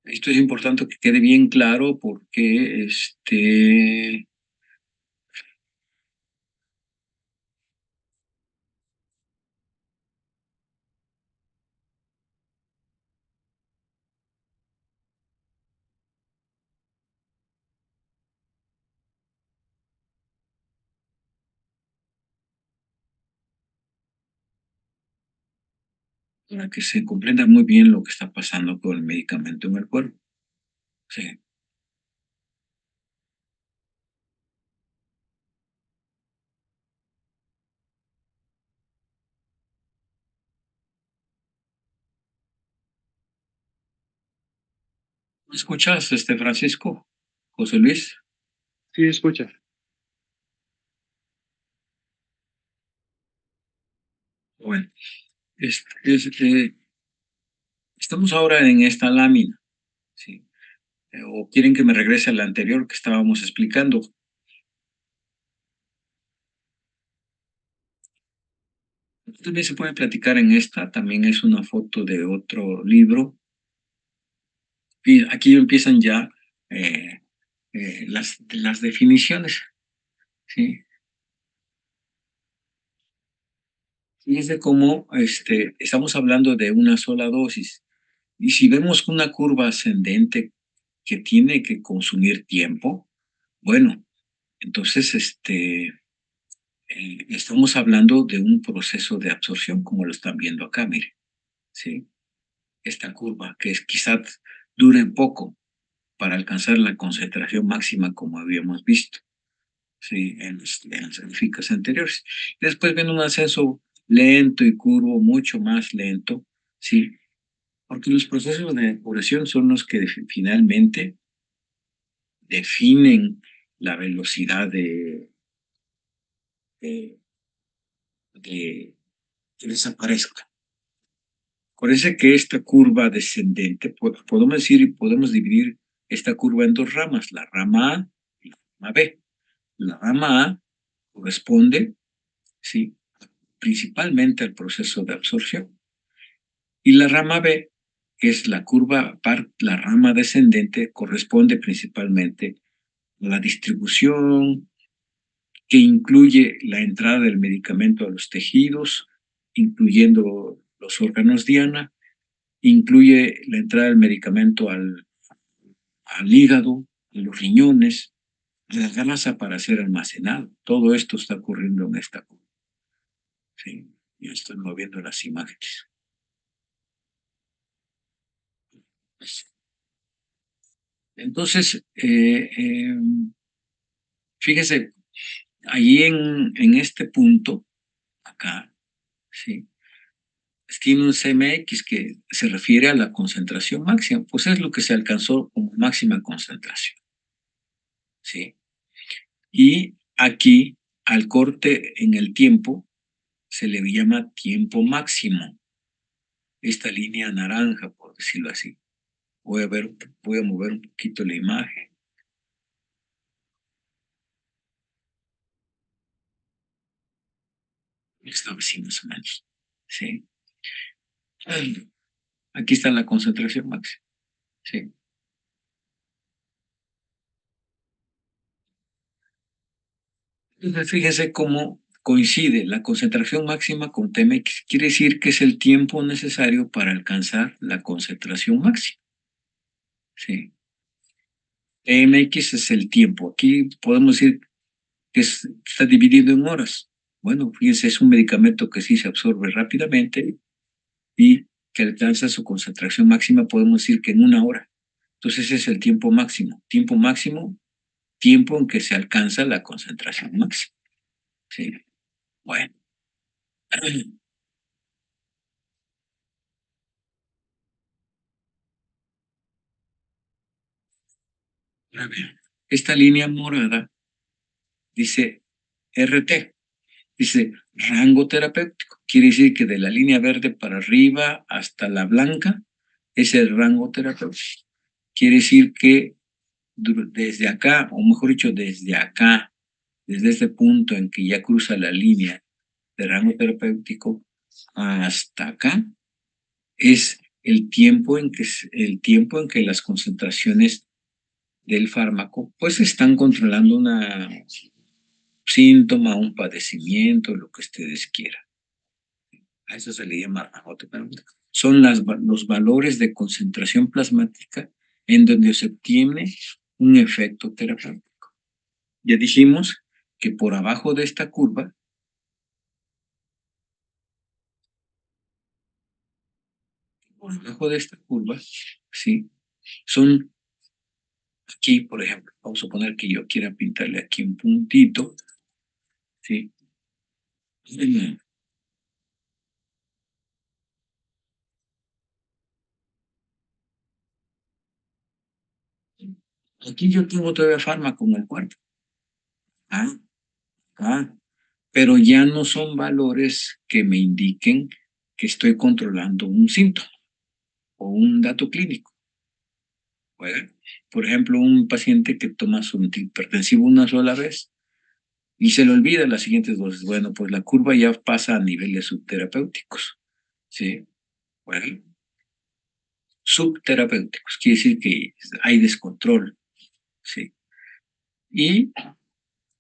Esto es importante que quede bien claro porque para que se comprenda muy bien lo que está pasando con el medicamento en el cuerpo. Sí. ¿Me escuchas, Francisco? José Luis. Sí, escucha. Bueno, estamos ahora en esta lámina, ¿sí? ¿O quieren que me regrese a la anterior que estábamos explicando? También se puede platicar en esta, también es una foto de otro libro. Y aquí empiezan ya eh, las definiciones, ¿sí? Fíjense cómo estamos hablando de una sola dosis. Y si vemos una curva ascendente que tiene que consumir tiempo, bueno, entonces estamos hablando de un proceso de absorción, como lo están viendo acá, mire, ¿sí? Esta curva, que es, quizás dure poco para alcanzar la concentración máxima, como habíamos visto, ¿sí? En las gráficas anteriores. Después viene un ascenso lento y curvo, mucho más lento, ¿sí? Porque los procesos de depuración son los que finalmente definen la velocidad de, de que desaparezca. Parece que esta curva descendente, podemos decir, podemos dividir esta curva en dos ramas, la rama A y la rama B. La rama A corresponde, ¿sí?, principalmente al proceso de absorción. Y la rama B, que es la curva, la rama descendente, corresponde principalmente a la distribución, que incluye la entrada del medicamento a los tejidos, incluyendo los órganos diana, incluye la entrada del medicamento al hígado, a los riñones, a la grasa para ser almacenado. Todo esto está ocurriendo en esta curva. Sí, yo estoy moviendo las imágenes. Entonces, fíjese, allí en este punto, acá, ¿sí?, tiene un CMX que se refiere a la concentración máxima, pues es lo que se alcanzó como máxima concentración, ¿sí? Y aquí, al corte en el tiempo, se le llama tiempo máximo, esta línea naranja, por decirlo así. Voy a mover un poquito la imagen. Esto así más o menos, ¿sí? Aquí está la concentración máxima, ¿sí? Entonces, fíjese cómo coincide la concentración máxima con Tmx. Quiere decir que es el tiempo necesario para alcanzar la concentración máxima, ¿sí? Tmx es el tiempo. Aquí podemos decir que está dividido en horas. Bueno, fíjense, es un medicamento que sí se absorbe rápidamente y que alcanza su concentración máxima, podemos decir que en una hora. Entonces ese es el tiempo máximo. Tiempo máximo, tiempo en que se alcanza la concentración máxima. Sí. Bueno. A ver, esta línea morada dice RT, dice rango terapéutico. Quiere decir que de la línea verde para arriba hasta la blanca es el rango terapéutico. Quiere decir que desde acá, o mejor dicho, desde acá, desde este punto en que ya cruza la línea de rango terapéutico hasta acá, es el tiempo en que las concentraciones del fármaco pues están controlando un síntoma, un padecimiento, lo que ustedes quieran. A eso se le llama rango terapéutico. Son los valores de concentración plasmática en donde se obtiene un efecto terapéutico. Ya dijimos que por abajo de esta curva, ¿sí? Son aquí, por ejemplo, vamos a suponer que yo quiera pintarle aquí un puntito, ¿sí? Aquí yo tengo todavía fármaco en el cuerpo. Ah, ah, pero ya no son valores que me indiquen que estoy controlando un síntoma o un dato clínico. ¿Verdad? Por ejemplo, un paciente que toma su antihipertensivo una sola vez y se le olvida las siguientes dosis. Bueno, pues la curva ya pasa a niveles subterapéuticos. ¿Sí? Bueno, subterapéuticos, quiere decir que hay descontrol. ¿Sí? Y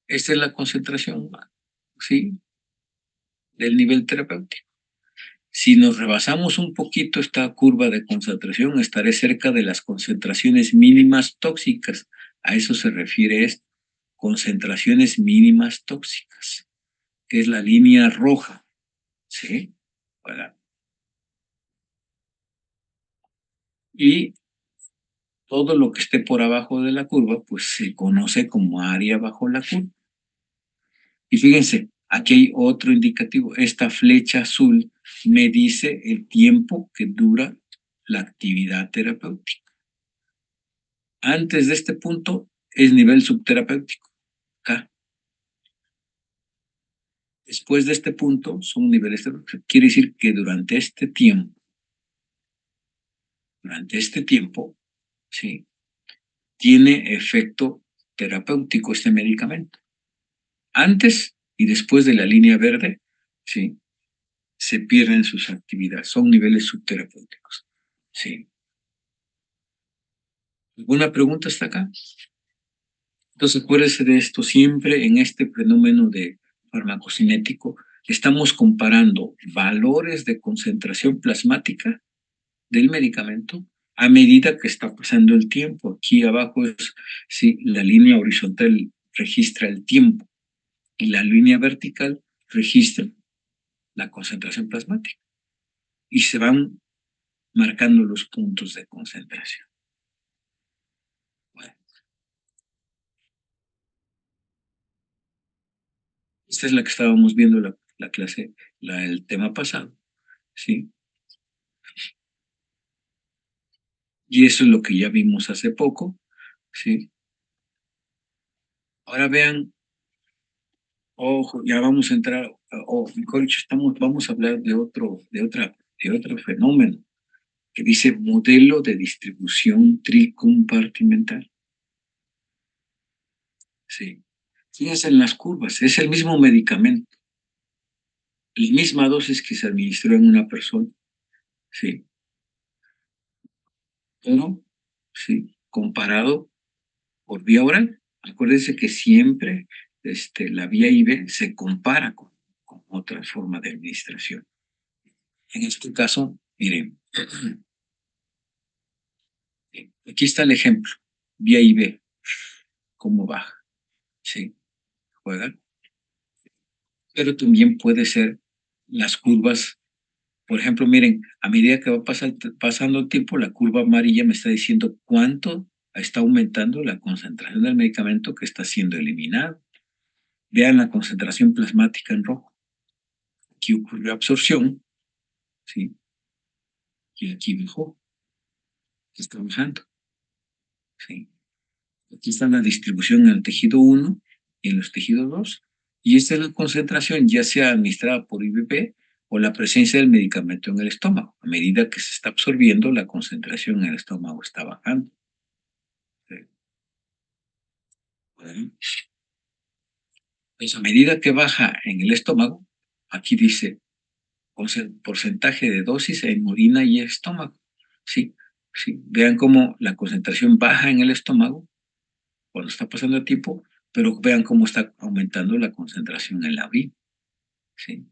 esta es la concentración, ¿sí? Del nivel terapéutico. Si nos rebasamos un poquito esta curva de concentración, estaré cerca de las concentraciones mínimas tóxicas. A eso se refiere esto, concentraciones mínimas tóxicas, que es la línea roja. ¿Sí? Voilà. Y todo lo que esté por abajo de la curva, pues se conoce como área bajo la curva. Y fíjense, aquí hay otro indicativo. Esta flecha azul me dice el tiempo que dura la actividad terapéutica. Antes de este punto es nivel subterapéutico, acá. Después de este punto son niveles terapéuticos. Quiere decir que durante este tiempo, sí, tiene efecto terapéutico este medicamento. Antes y después de la línea verde, sí, se pierden sus actividades. Son niveles subterapéuticos. Sí. ¿Alguna pregunta hasta acá? Entonces, acuérdese de esto siempre en este fenómeno de farmacocinético. Estamos comparando valores de concentración plasmática del medicamento a medida que está pasando el tiempo. Aquí abajo es, sí, la línea horizontal registra el tiempo y la línea vertical registra la concentración plasmática. Y se van marcando los puntos de concentración. Bueno, esta es la que estábamos viendo la clase, el tema pasado, ¿sí? Y eso es lo que ya vimos hace poco, ¿sí? Ahora vean, ojo, ya vamos a entrar, o mejor dicho, vamos a hablar de otro fenómeno que dice modelo de distribución tricompartimental. Sí. Fíjense en las curvas, es el mismo medicamento, la misma dosis que se administró en una persona, sí, pero, sí, comparado por vía oral. Acuérdense que siempre la vía IV se compara con otra forma de administración. En este caso, miren, aquí está el ejemplo, vía IV, cómo baja, ¿sí? Juega. Pero también puede ser las curvas. Por ejemplo, miren, a medida que va pasando el tiempo, la curva amarilla me está diciendo cuánto está aumentando la concentración del medicamento que está siendo eliminado. Vean la concentración plasmática en rojo. Aquí ocurrió absorción, ¿sí? Y aquí bajó, está bajando, ¿sí? Aquí está la distribución en el tejido 1 y en los tejidos 2. Y esta es la concentración, ya sea administrada por IVP o la presencia del medicamento en el estómago. A medida que se está absorbiendo, la concentración en el estómago está bajando. ¿Sí? Bueno, pues a medida que baja en el estómago, aquí dice porcentaje de dosis en orina y estómago. Sí, sí. Vean cómo la concentración baja en el estómago cuando está pasando el tiempo, pero vean cómo está aumentando la concentración en la orina. ¿Sí?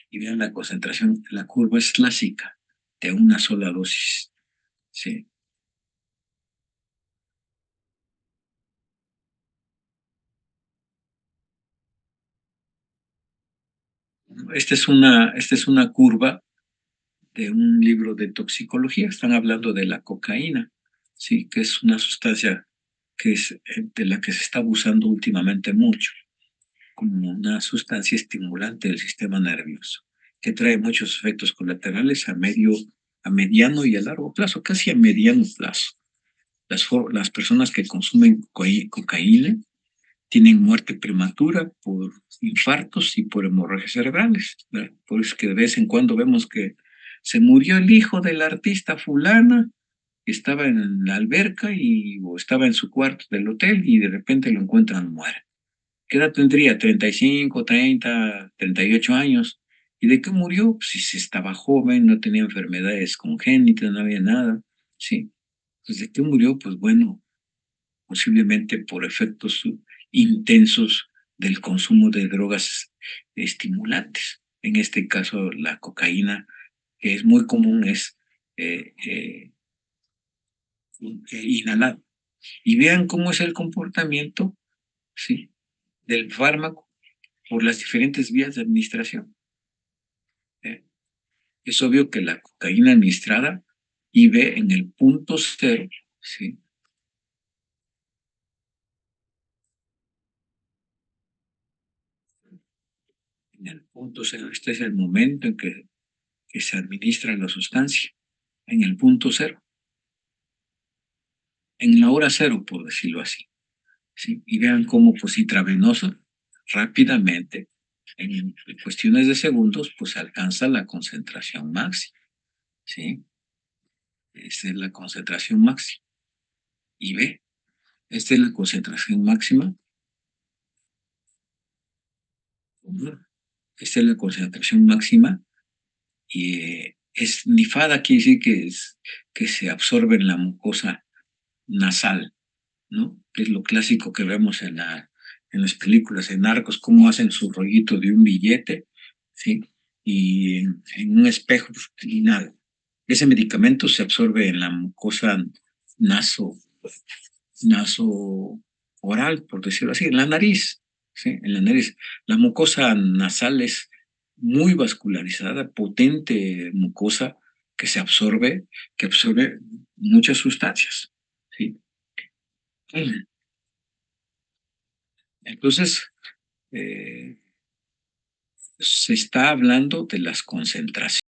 Y vean la concentración, la curva es clásica de una sola dosis. ¿Sí? Esta es una curva de un libro de toxicología. Están hablando de la cocaína, ¿sí? Que es una sustancia de la que se está abusando últimamente mucho, como una sustancia estimulante del sistema nervioso, que trae muchos efectos colaterales a mediano y a largo plazo, casi a mediano plazo. Las personas que consumen cocaína tienen muerte prematura por infartos y por hemorragias cerebrales, ¿verdad? Por eso que de vez en cuando vemos que se murió el hijo del artista fulana, que estaba en la alberca o estaba en su cuarto del hotel y de repente lo encuentran muerto. ¿Qué edad tendría? 35, 30, 38 años. ¿Y de qué murió? Pues si estaba joven, no tenía enfermedades congénitas, no había nada. Sí. Pues de qué murió, pues bueno, posiblemente por efectos intensos del consumo de drogas estimulantes. En este caso, la cocaína, que es muy común, es eh, eh, inhalada. Y vean cómo es el comportamiento, ¿sí?, del fármaco por las diferentes vías de administración. ¿Eh? Es obvio que la cocaína administrada IB en el punto cero, ¿sí?, en el punto cero, este es el momento en que se administra la sustancia, en el punto cero, en la hora cero, por decirlo así. ¿Sí? Y vean cómo, pues, intravenoso, rápidamente, en cuestiones de segundos, pues alcanza la concentración máxima. ¿Sí? Esta es la concentración máxima. Y ve, esta es la concentración máxima. Esta es la concentración máxima y es nifada, quiere decir que se absorbe en la mucosa nasal, ¿no? Que es lo clásico que vemos en las películas de narcos, cómo hacen su rollito de un billete, ¿sí? Y en un espejo, pues, y nada. Ese medicamento se absorbe en la mucosa naso, naso oral, por decirlo así, en la nariz, ¿sí? En la nariz. La mucosa nasal es muy vascularizada, potente mucosa que absorbe muchas sustancias, ¿sí? Entonces, eh, se está hablando de las concentraciones.